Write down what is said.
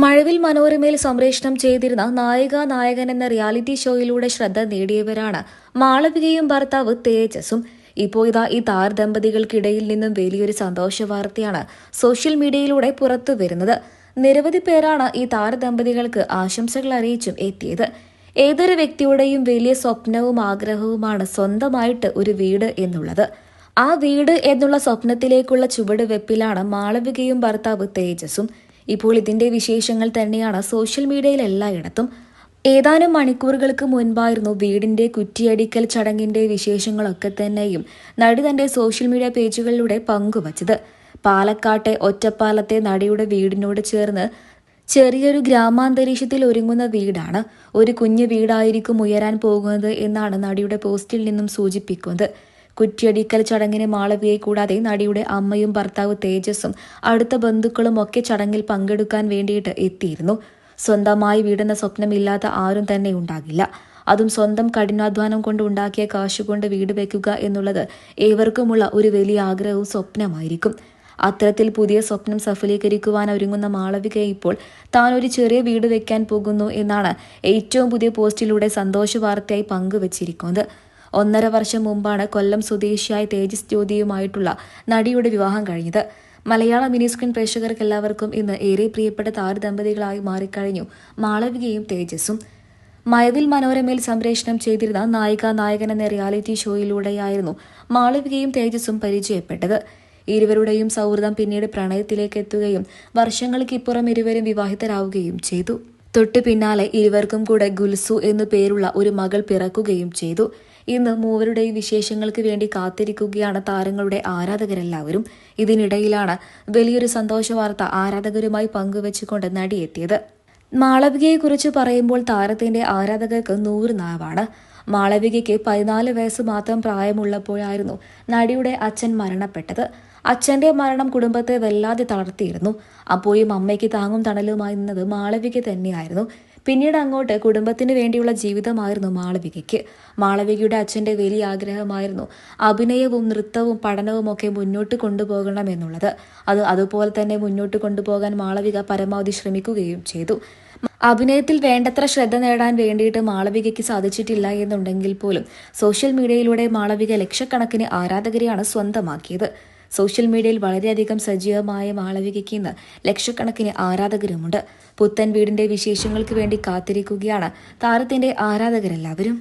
മഴവിൽ മനോരമയിൽ സംപ്രേഷണം ചെയ്തിരുന്ന നായിക-നായകൻ എന്ന റിയാലിറ്റി ഷോയിലൂടെ ശ്രദ്ധ നേടിയവരാണ് മാളവികയും ഭർത്താവ് തേജസും. ഇപ്പോൾ ഇതാ ഈ താരദമ്പതികൾക്കിടയിൽ നിന്നും വലിയൊരു സന്തോഷ വാർത്തയാണ് സോഷ്യൽ മീഡിയയിലൂടെ പുറത്തുവരുന്നത്. നിരവധി പേരാണ് ഈ താരദമ്പതികൾക്ക് ആശംസകൾ അറിയിച്ചും എത്തിയത്. ഏതൊരു വ്യക്തിയുടെയും വലിയ സ്വപ്നവും ആഗ്രഹവുമാണ് സ്വന്തമായിട്ട് ഒരു വീട് എന്നുള്ളത്. ആ വീട് എന്നുള്ള സ്വപ്നത്തിലേക്കുള്ള ചുവടുവെപ്പിലാണ് മാളവികയും ഭർത്താവ് തേജസും. ഇപ്പോൾ ഇതിന്റെ വിശേഷങ്ങൾ തന്നെയാണ് സോഷ്യൽ മീഡിയയിൽ എല്ലായിടത്തും. ഏതാനും മണിക്കൂറുകൾക്ക് മുൻപായിരുന്നു വീടിന്റെ കുറ്റിയടിക്കൽ ചടങ്ങിന്റെ വിശേഷങ്ങളൊക്കെ തന്നെയും നടി തന്റെ സോഷ്യൽ മീഡിയ പേജുകളിലൂടെ പങ്കുവച്ചത്. പാലക്കാട്ടെ ഒറ്റപ്പാലത്തെ നടിയുടെ വീടിനോട് ചേർന്ന് ചെറിയൊരു ഗ്രാമാന്തരീക്ഷത്തിൽ ഒരുങ്ങുന്ന വീടാണ്. ഒരു കുഞ്ഞു വീടായിരിക്കും ഉയരാൻ പോകുന്നത് എന്നാണ് നടിയുടെ പോസ്റ്റിൽ നിന്നും സൂചിപ്പിക്കുന്നത്. കുറ്റിയടിക്കൽ ചടങ്ങിന് മാളവികയെ കൂടാതെ നടിയുടെ അമ്മയും ഭർത്താവ് തേജസും അടുത്ത ബന്ധുക്കളും ഒക്കെ ചടങ്ങിൽ പങ്കെടുക്കാൻ വേണ്ടിയിട്ട് എത്തിയിരുന്നു. സ്വന്തമായി വീടെന്ന സ്വപ്നമില്ലാത്ത ആരും തന്നെ ഉണ്ടാകില്ല. അതും സ്വന്തം കഠിനാധ്വാനം കൊണ്ട് ഉണ്ടാക്കിയ കാശുകൊണ്ട് വീട് വയ്ക്കുക എന്നുള്ളത് ഏവർക്കുമുള്ള ഒരു വലിയ ആഗ്രഹവും സ്വപ്നമായിരിക്കും. അത്തരത്തിൽ പുതിയ സ്വപ്നം സഫലീകരിക്കുവാൻ ഒരുങ്ങുന്ന മാളവിക ഇപ്പോൾ താൻ ഒരു ചെറിയ വീട് വെക്കാൻ പോകുന്നു എന്നാണ് ഏറ്റവും പുതിയ പോസ്റ്റിലൂടെ സന്തോഷ വാർത്തയായി പങ്കുവച്ചിരിക്കുന്നത്. 1.5 വർഷം മുമ്പാണ് കൊല്ലം സ്വദേശിയായ തേജസ് ജ്യോതിയുമായിട്ടുള്ള നടിയുടെ വിവാഹം കഴിഞ്ഞത്. മലയാള മിനി സ്ക്രീൻ പ്രേക്ഷകർക്ക് എല്ലാവർക്കും ഇന്ന് ഏറെ പ്രിയപ്പെട്ട താരദമ്പതികളായി മാറിക്കഴിഞ്ഞു മാളവികയും തേജസും. മഴവിൽ മനോരമയിൽ സംപ്രേഷണം ചെയ്തിരുന്ന നായിക-നായകൻ എന്ന റിയാലിറ്റി ഷോയിലൂടെയായിരുന്നു മാളവികയും തേജസും പരിചയപ്പെട്ടത്. ഇരുവരുടെയും സൗഹൃദം പിന്നീട് പ്രണയത്തിലേക്ക് എത്തുകയും വർഷങ്ങൾക്കിപ്പുറം ഇരുവരും വിവാഹിതരാവുകയും ചെയ്തു. തൊട്ടു പിന്നാലെ ഇരുവർക്കും കൂടെ ഗുൽസു എന്നു പേരുള്ള ഒരു മകൾ പിറക്കുകയും ചെയ്തു. ഇന്ന് മൂവരുടെയും വിശേഷങ്ങൾക്ക് വേണ്ടി കാത്തിരിക്കുകയാണ് താരങ്ങളുടെ ആരാധകരെല്ലാവരും. ഇതിനിടയിലാണ് വലിയൊരു സന്തോഷ വാർത്ത ആരാധകരുമായി പങ്കുവെച്ചുകൊണ്ട് നടിയെത്തിയത്. മാളവികയെക്കുറിച്ച് പറയുമ്പോൾ താരത്തിന്റെ ആരാധകർക്ക് 100 നാവാണ്. മാളവികയ്ക്ക് 14 വയസ്സ് മാത്രം പ്രായമുള്ളപ്പോഴായിരുന്നു നടിയുടെ അച്ഛൻ മരണപ്പെട്ടത്. അച്ഛന്റെ മരണം കുടുംബത്തെ വല്ലാതെ തളർത്തിയിരുന്നു. അപ്പോഴും അമ്മയ്ക്ക് താങ്ങും തണലുമായി നിന്നത് മാളവിക തന്നെയായിരുന്നു. പിന്നീട് അങ്ങോട്ട് കുടുംബത്തിന് വേണ്ടിയുള്ള ജീവിതമായിരുന്നു മാളവികയ്ക്ക്. മാളവികയുടെ അച്ഛന്റെ വലിയ ആഗ്രഹമായിരുന്നു അഭിനയവും നൃത്തവും പഠനവും ഒക്കെ മുന്നോട്ട് കൊണ്ടുപോകണമെന്നുള്ളത്. അതുപോലെ തന്നെ മുന്നോട്ട് കൊണ്ടുപോകാൻ മാളവിക പരമാവധി ശ്രമിക്കുകയും ചെയ്തു. അഭിനയത്തിൽ വേണ്ടത്ര ശ്രദ്ധ നേടാൻ വേണ്ടിയിട്ട് മാളവികയ്ക്ക് സാധിച്ചിട്ടില്ല എന്നുണ്ടെങ്കിൽ പോലും സോഷ്യൽ മീഡിയയിലൂടെ മാളവിക ലക്ഷക്കണക്കിന് ആരാധകരെയാണ് സ്വന്തമാക്കിയത്. സോഷ്യൽ മീഡിയയിൽ വളരെയധികം സജീവമായ മാളവികയ്ക്ക് ഇന്ന് ലക്ഷക്കണക്കിന് ആരാധകരുമുണ്ട്. പുത്തൻ വീടിന്റെ വിശേഷങ്ങൾക്ക് വേണ്ടി കാത്തിരിക്കുകയാണ് താരത്തിന്റെ ആരാധകരെല്ലാവരും.